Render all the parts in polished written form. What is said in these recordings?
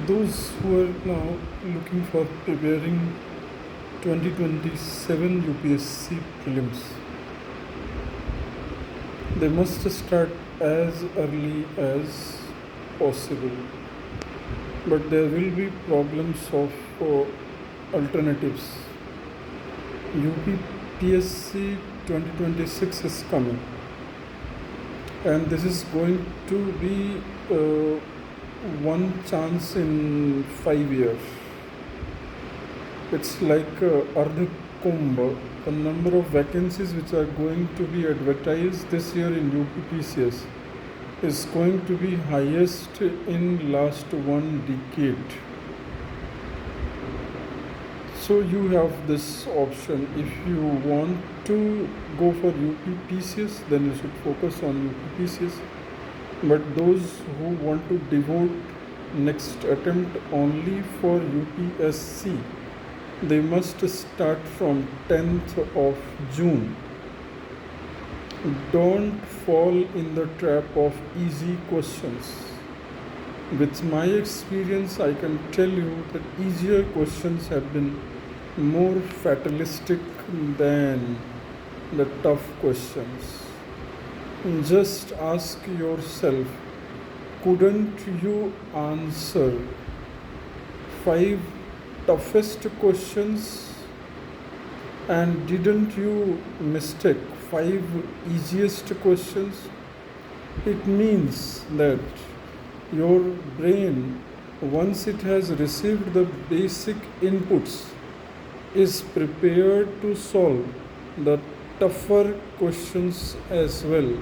those who are now looking for preparing 2027 UPSC prelims, they must start as early as possible. But there will be problems of alternatives. UPSC 2026 is coming, and this is going to be one chance in 5 years. It's like Ardha Kumbh. The number of vacancies which are going to be advertised this year in UPPCS is going to be highest in last 1 decade. So you have this option. If you want to go for UPPCS, then you should focus on UPPCS. But those who want to devote next attempt only for UPSC, they must start from 10th of June. Don't fall in the trap of easy questions. With my experience, I can tell you that easier questions have been more fatalistic than the tough questions. Just ask yourself, couldn't you answer 5 toughest questions, and didn't you mistake 5 easiest questions? It means that your brain, once it has received the basic inputs, is prepared to solve the tougher questions as well.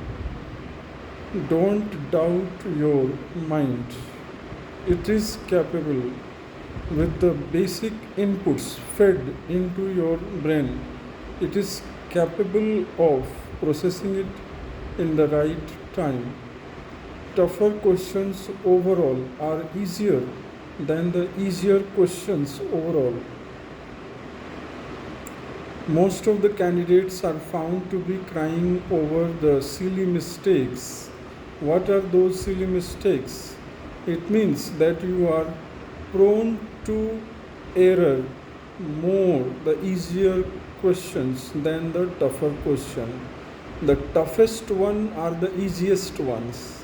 Don't doubt your mind. It is capable. With the basic inputs fed into your brain, it is capable of processing it in the right time. Tougher questions overall are easier than the easier questions overall. Most of the candidates are found to be crying over the silly mistakes. What are those silly mistakes? It means that you are prone to error more the easier questions than the tougher question. The toughest ones are the easiest ones.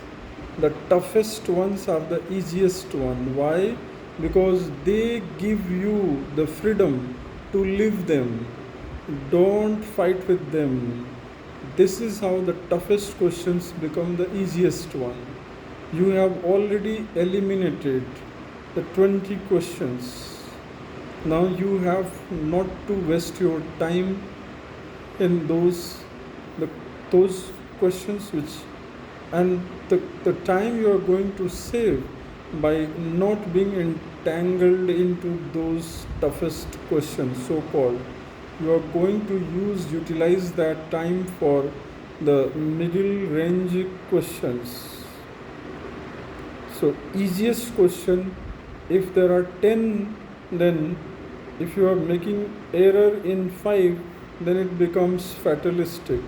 The toughest ones are the easiest one. Why? Because they give you the freedom to live them. Don't fight with them. This is how the toughest questions become the easiest one. You have already eliminated the 20 questions. Now you have not to waste your time in those questions and the time you are going to save by not being entangled into those toughest questions, so called. You are going to utilize that time for the middle range questions. So easiest question, if there are 10, then if you are making error in 5, then it becomes fatalistic.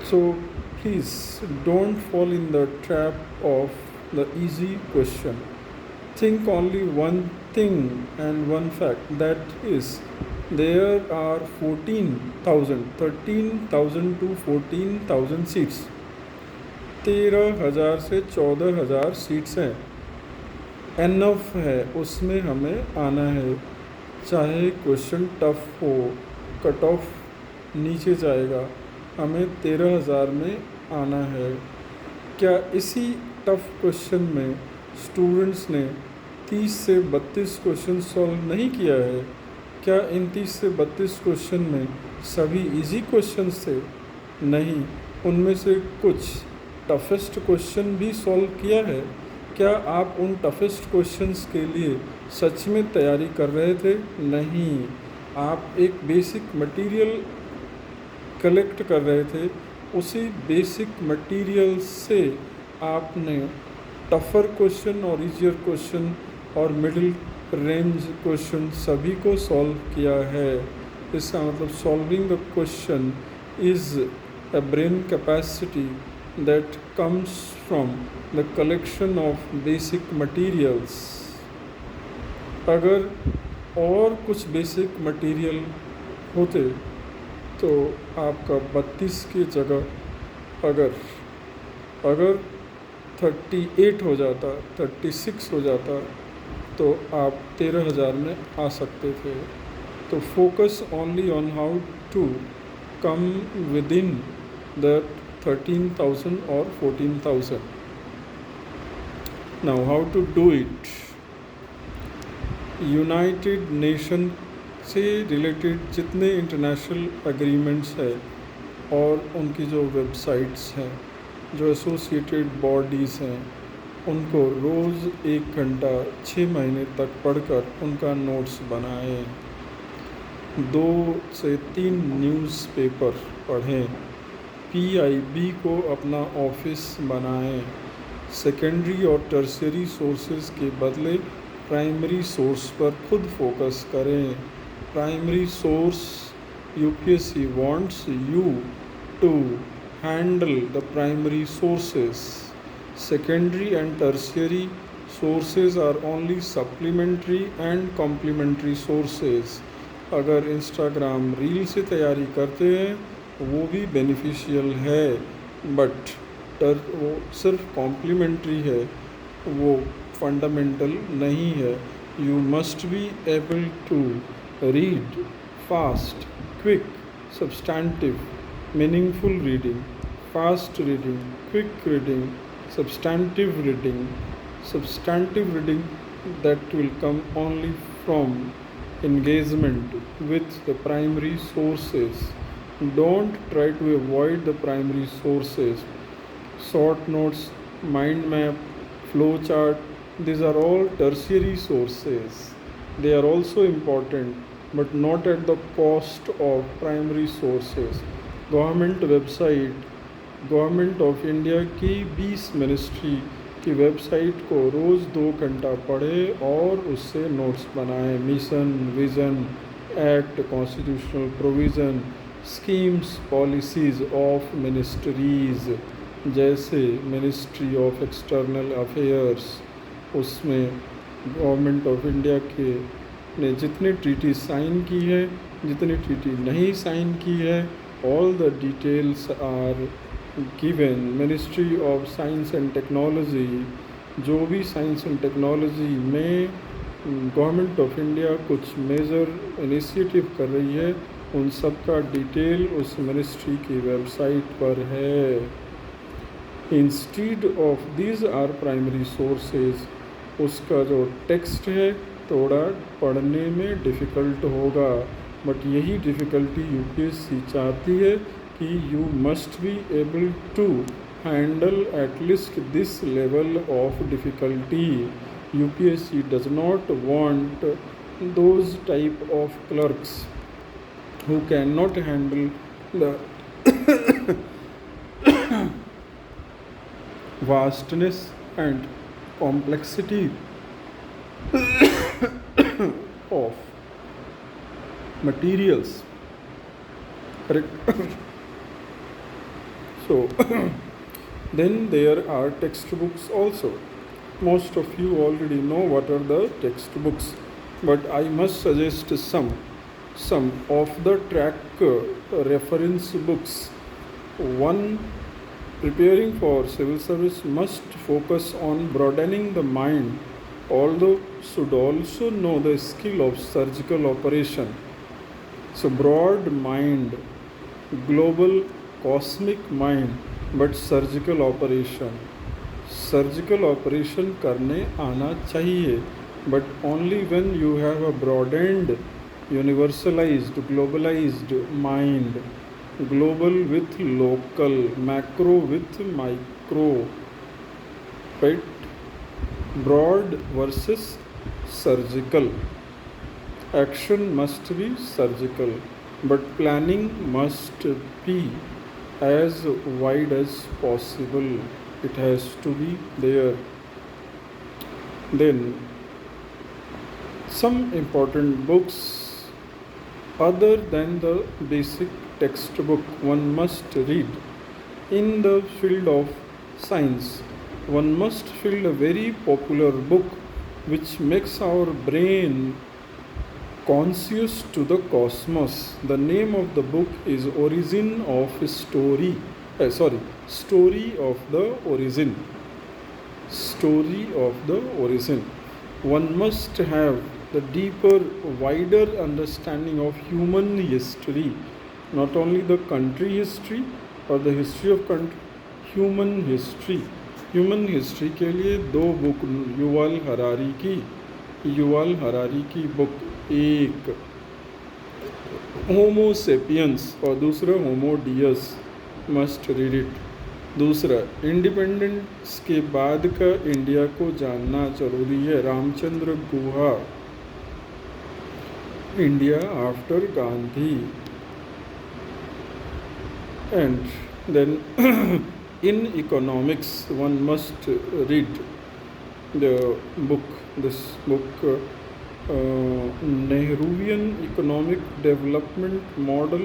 So please don't fall in the trap of the easy question. Think only one thing and one fact, that is, there are 13,000 to 14,000 seats. 13,000 से 14,000 seats हैं. Enough है, उसमें हमें आना है. चाहे question tough हो, cut off नीचे जाएगा, हमें 13,000 में आना है. क्या इसी टफ क्वेश्चन में स्टूडेंट्स ने 30 से 32 क्वेश्चन सॉल्व नहीं किया है? क्या इन 30 से 32 क्वेश्चन में सभी इजी क्वेश्चंस थे? नहीं, उनमें से कुछ टफेस्ट क्वेश्चन भी सॉल्व किया है. क्या आप उन टफेस्ट क्वेश्चंस के लिए सच में तैयारी कर रहे थे? नहीं, आप एक बेसिक मटेरियल कलेक्ट कर रहे थे. उसी बेसिक मटेरियल से आपने टफ़र क्वेश्चन और ईजियर क्वेश्चन और मिडिल रेंज क्वेश्चन सभी को सॉल्व किया है. इसका मतलब solving the question is a brain capacity that comes from the collection of basic materials. अगर और कुछ बेसिक मटेरियल होते तो आपका 32 की जगह अगर अगर 38 हो जाता, 36 हो जाता, तो आप 13,000 में आ सकते थे। तो focus only on how to come within that 13,000 और 14,000। Now how to do it. United Nation से रिलेटेड जितने इंटरनेशनल एग्रीमेंट्स है और उनकी जो वेबसाइट्स हैं, जो एसोसिएटेड बॉडीज़ हैं, उनको रोज़ 1 घंटा 6 महीने तक पढ़कर उनका नोट्स बनाएं। 2 से 3 न्यूज़पेपर पढ़ें। PIB को अपना ऑफिस बनाएं। सेकेंडरी और टर्शियरी सोर्सेज के बदले प्राइमरी सोर्स पर खुद फोकस करें। Primary source UPSC wants you to handle the primary sources. Secondary and tertiary sources are only supplementary and complementary sources. अगर इंस्टाग्राम रील से तैयारी करते हैं वो भी बेनिफिशियल है, बट वो सिर्फ कॉम्प्लीमेंट्री है, वो फंडामेंटल नहीं है। You must be able to read fast, quick, substantive, meaningful reading, fast reading, quick reading, substantive reading that will come only from engagement with the primary sources. Don't try to avoid the primary sources. Short notes, mind map, flow chart, these are all tertiary sources. They are also important, but not at the cost of primary sources. Government of India की 20 ministry की website को रोज़ 2 घंटा पढ़ें और उससे notes बनाएं। Mission, vision, act, constitutional provision, schemes, policies of ministries, जैसे ministry of external affairs, उसमें गवर्नमेंट ऑफ इंडिया के ने जितनी ट्रीटी साइन की है, जितनी ट्रीटी नहीं साइन की है, all the details are given. Ministry of Science and Technology, जो भी साइंस एंड टेक्नोलॉजी में गवर्नमेंट ऑफ इंडिया कुछ मेजर इनिशिएटिव कर रही है, उन सब का डिटेल उस मिनिस्ट्री की वेबसाइट पर है। Instead of these are primary sources, उसका जो टेक्स्ट है थोड़ा पढ़ने में डिफ़िकल्ट होगा, बट यही डिफ़िकल्टी UPSC चाहती है कि you must be able to handle at least this level of difficulty. UPSC does not want those type of clerks who cannot handle the vastness and complexity of materials. So then there are textbooks also. Most of you already know what are the textbooks, but I must suggest some of the track reference books. One, preparing for civil service must focus on broadening the mind, although should also know the skill of surgical operation. So broad mind, global cosmic mind, but surgical operation. Surgical operation करने आना चाहिए, but only when you have a broadened, universalized, globalized mind. Global with local, macro with micro, right? Broad versus surgical. Action must be surgical, but planning must be as wide as possible. It has to be there. Then some important books other than the basic textbook one must read. In the field of science, one must find a very popular book which makes our brain conscious to the cosmos. The name of the book is Origin of Story. Story of the Origin. Story of the Origin. One must have the deeper, wider understanding of human history, not only the country history or the history of country, human history. Human history के लिए दो book Yuval Harari की book, एक homo sapiens और दूसरा homo deus, must read it. दूसरा, independence के बाद का इंडिया को जानना जरूरी है, Ramachandra Guha, India after Gandhi. And then in economics one must read this book, Nehruvian economic development model.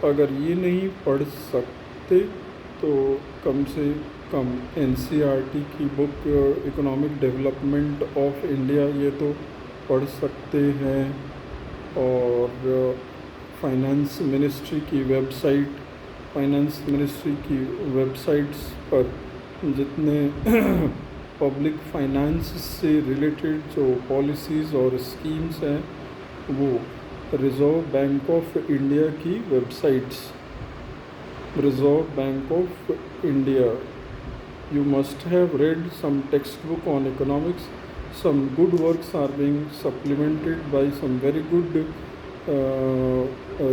अगर ये नहीं पढ़ सकते तो कम से कम NCERT की book economic development of India ये तो पढ़ सकते हैं। और फाइनेंस मिनिस्ट्री की वेबसाइट्स पर जितने पब्लिक फाइनेंस से रिलेटेड जो पॉलिसीज़ और स्कीम्स हैं वो रिज़र्व बैंक ऑफ इंडिया की websites, reserve bank of India. You must have read some textbook on economics. Some good works are being supplemented by some very good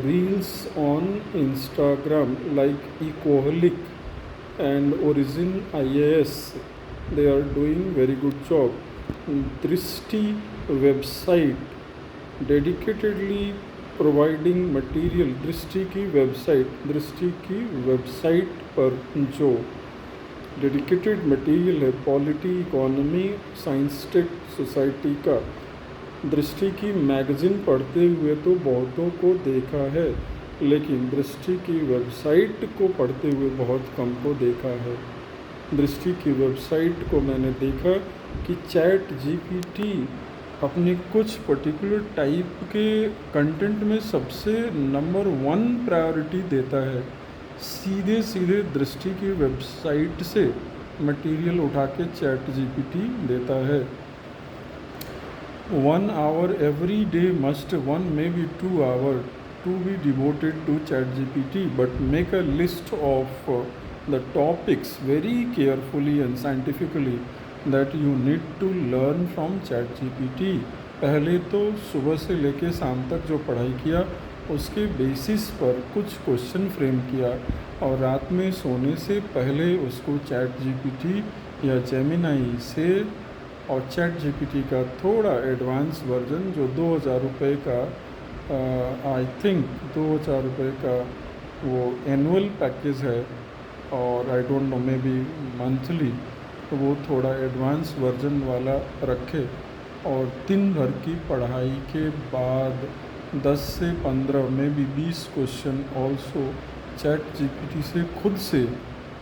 reels on Instagram like Ecoholic and Origin IAS. They are doing very good job. Drishti website dedicatedly providing material, दृष्टि की website पर जो dedicated material है polity, economy, science, tech, society का। दृष्टि की magazine पढ़ते हुए तो बहुतों को देखा है, लेकिन दृष्टि की वेबसाइट को पढ़ते हुए बहुत कम को देखा है। दृष्टि की वेबसाइट को मैंने देखा कि चैट GPT अपने कुछ पर्टिकुलर टाइप के कंटेंट में सबसे नंबर 1 प्रायोरिटी देता है। सीधे दृष्टि की वेबसाइट से मटेरियल उठा के चैट GPT देता है। 1 hour every day must, 1 maybe 2 hour to be devoted to chat GPT, but make a list of the topics very carefully and scientifically that you need to learn from chat GPT। पहले तो सुबह से लेके शाम तक जो पढ़ाई किया उसके बेसिस पर कुछ क्वेश्चन फ्रेम किया और रात में सोने से पहले उसको चैट GPT या जेमिनाई से और चैट GPT का थोड़ा एडवांस वर्जन जो 2000 रुपये का आई थिंक 2000 रुपये का वो एनुअल पैकेज है और I don't know may be monthly, तो वो थोड़ा एडवांस वर्जन वाला रखे और दिन भर की पढ़ाई के बाद 10 से 15 में भी 20 क्वेश्चन ऑल्सो चैट GPT से खुद से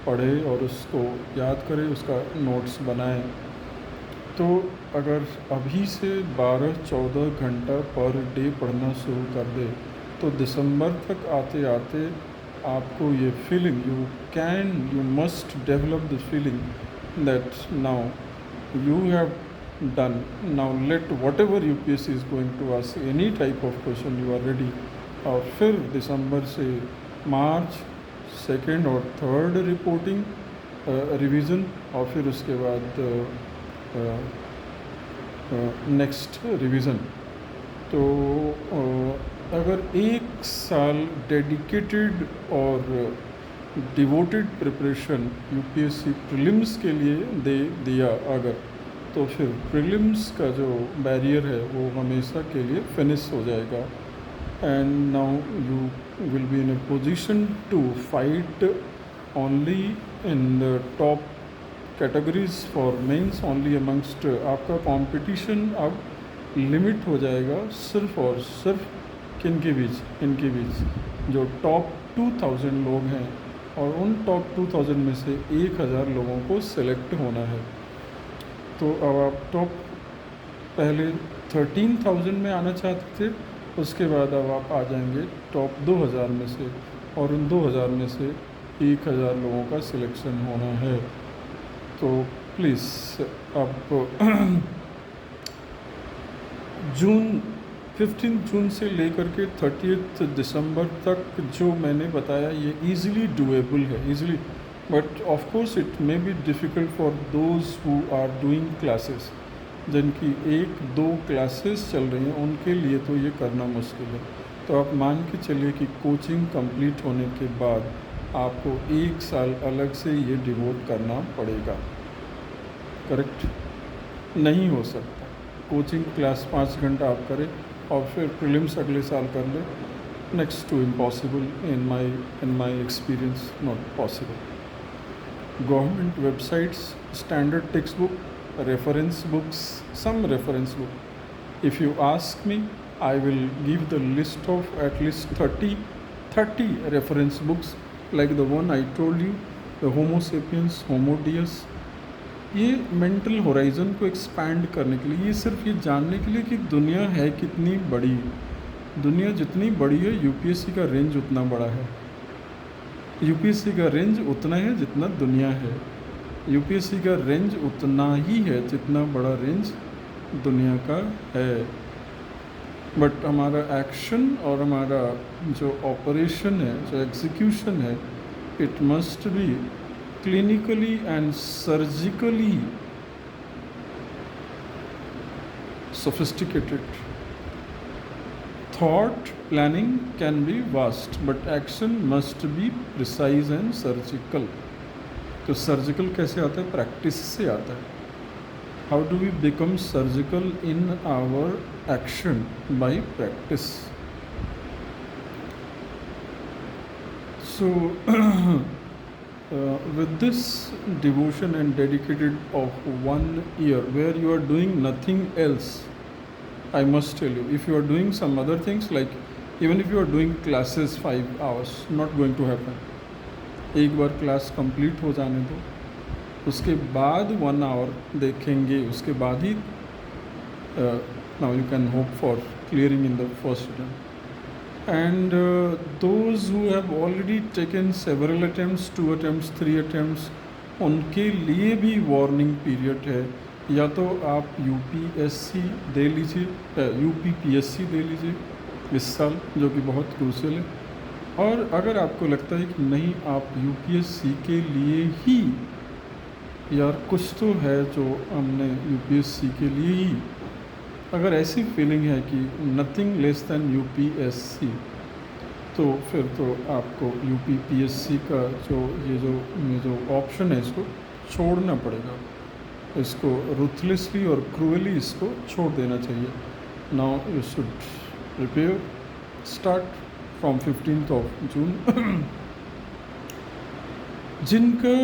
पढ़े और उसको याद करें, उसका नोट्स बनाएं। तो अगर अभी से 12-14 घंटा पर डे पढ़ना शुरू कर दे तो दिसंबर तक आते आते आपको ये feeling you must develop the feeling that now you have done. Now let whatever UPSC is going to ask any type of question you are ready। और फिर दिसंबर से मार्च 2nd और 3rd रिपोर्टिंग रिवीज़न और फिर उसके बाद नेक्स्ट रिवीज़न। तो अगर 1 साल डेडिकेटेड और डिवोटेड प्रिपरेशन UPSC प्रीलिम्स के लिए दे दिया अगर, तो फिर प्रीलिम्स का जो बैरियर है वो हमेशा के लिए फिनिश हो जाएगा। And now you will be in a position to fight only in the top categories for mains only amongst. आपका कंपटीशन अब लिमिट हो जाएगा सिर्फ और सिर्फ इनके बीच जो टॉप 2000 लोग हैं और उन टॉप 2000 में से 1000 लोगों को सिलेक्ट होना है। तो अब आप टॉप पहले 13,000 में आना चाहते थे, उसके बाद अब आप आ जाएंगे टॉप 2,000 में से, और उन 2,000 में से 1,000 लोगों का सिलेक्शन होना है। तो प्लीज़ आप जून 15 जून से लेकर के 30 दिसंबर तक जो मैंने बताया ये इजीली डूएबल है, easily, but of course it may be difficult for those who are doing classes, जिनकी 1-2 क्लासेस चल रही हैं, उनके लिए तो ये करना मुश्किल है। तो आप मान के चलिए कि कोचिंग कंप्लीट होने के बाद आपको 1 साल अलग से ये डिवोट करना पड़ेगा। करेक्ट? नहीं हो सकता कोचिंग क्लास 5 घंटा आप करें और फिर प्रीलिम्स अगले साल कर ले, next to impossible in my experience, not possible. Government websites, standard textbook, reference books, some reference book. If you ask me, I will give the list of at least 30 reference books like the one I told you, the Homo sapiens, Homo Deus. ये mental horizon को expand करने के लिए, ये सिर्फ ये जानने के लिए कि दुनिया है कितनी बड़ी। दुनिया जितनी बड़ी है यूपीएससी का रेंज उतना बड़ा है, यूपीएससी का रेंज उतना है जितना दुनिया है, यूपीएससी का रेंज उतना ही है जितना बड़ा रेंज दुनिया का है। बट हमारा एक्शन और हमारा जो ऑपरेशन है, जो एग्जीक्यूशन है, it must be clinically and surgically sophisticated. Thought planning can be vast but action must be precise and surgical. तो सर्जिकल कैसे आता है? प्रैक्टिस से आता है। How do we become surgical in our action? By practice. So with this devotion and dedicated of 1 year where you are doing nothing else, I must tell you, if you are doing some other things, like even if you are doing classes 5 hours, not going to happen. एक बार class complete हो जाने दो, उसके बाद 1 our देखेंगे, उसके बाद ही now you can hope for clearing in the first attempt. And those who have already taken several attempts, 2 attempts, 3 attempts, उनके लिए भी वार्निंग पीरियड है। या तो आप यूपीएससी दे लीजिए, यूपीपीएससी दे लीजिए इस साल, जो कि बहुत क्रूशियल है। और अगर आपको लगता है कि नहीं, आप यूपीएससी के लिए ही, यार कुछ तो है जो हमने यूपीएससी के लिए ही, अगर ऐसी फीलिंग है कि नथिंग लेस दैन यूपीएससी, तो फिर तो आपको यूपीपीएससी का जो ऑप्शन है इसको छोड़ना पड़ेगा, इसको रूथलेसली और क्रूअली इसको छोड़ देना चाहिए। Now you should prepare, start from 15th of June। जिनका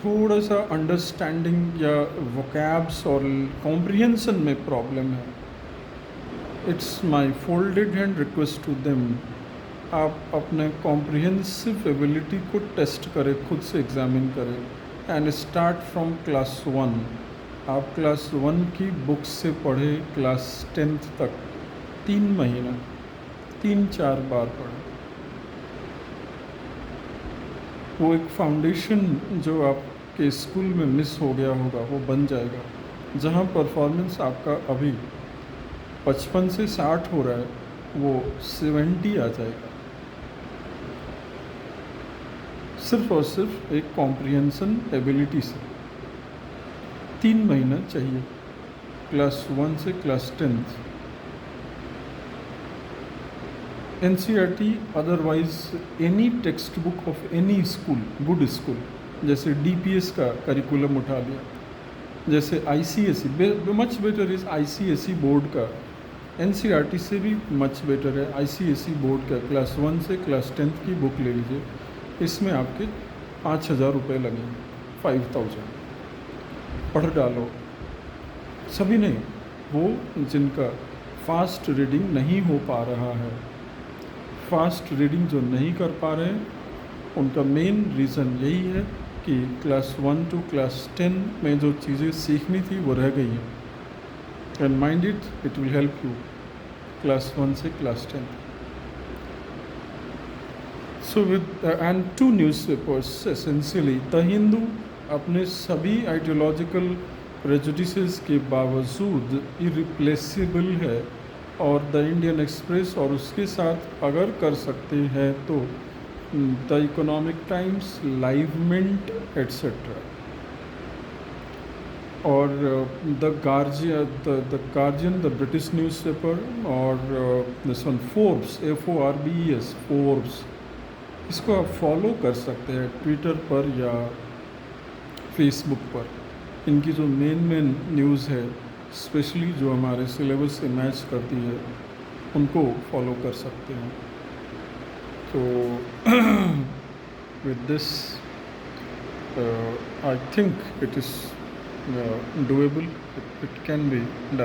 थोड़ा सा अंडरस्टैंडिंग या वोकैब्स और कॉम्प्रिहेंशन में प्रॉब्लम है, it's my folded hand request to them, आप अपने कॉम्प्रिहेंसिव एबिलिटी को टेस्ट करें, खुद से एग्जामिन करें, एंड स्टार्ट फ्रॉम क्लास 1। आप क्लास 1 की बुक से पढ़े क्लास 10th तक 3 महीना 3-4 बार पढ़ें। वो एक फाउंडेशन जो आपके स्कूल में मिस हो गया होगा वो बन जाएगा। जहाँ परफॉर्मेंस आपका अभी 55 से 60 हो रहा है वो 70 आ जाएगा, सिर्फ और सिर्फ एक कॉम्प्रिहेंशन एबिलिटी से। 3 महीना चाहिए क्लास 1 से class 10th। NCERT otherwise any text book of any school, good school, जैसे DPS का करिकुलम उठा लिया, जैसे ICSE, much better is ICSE board का, NCERT से भी मच बेटर है ICSE बोर्ड का। क्लास 1 से क्लास 10th की बुक ले लीजिए, इसमें आपके 5,000 रुपये लगेंगे, 5,000 पढ़ डालो। सभी नहीं, वो जिनका फास्ट रीडिंग नहीं हो पा रहा है, फास्ट रीडिंग जो नहीं कर पा रहे हैं, उनका मेन रीज़न यही है कि क्लास 1 to क्लास 10 में जो चीज़ें सीखनी थी वो रह गई हैं। and mind it will help you class 1 से class 10. So with and two newspapers essentially, The Hindu अपने सभी आइडियोलॉजिकल प्रेजुडिसेस के बावजूद इरिप्लेसिबल है, और द इंडियन एक्सप्रेस और उसके साथ अगर कर सकते हैं तो the Economic Times, Live Mint etcetera, और the Guardian the British newspaper, और this one Forbes, FORBES, Forbes, इसको आप फॉलो कर सकते हैं ट्विटर पर या फेसबुक पर. इनकी जो मेन न्यूज़ है, स्पेशली जो हमारे सिलेबस से मैच करती है, उनको फॉलो कर सकते हैं. तो with this I think it is doable, it can be done.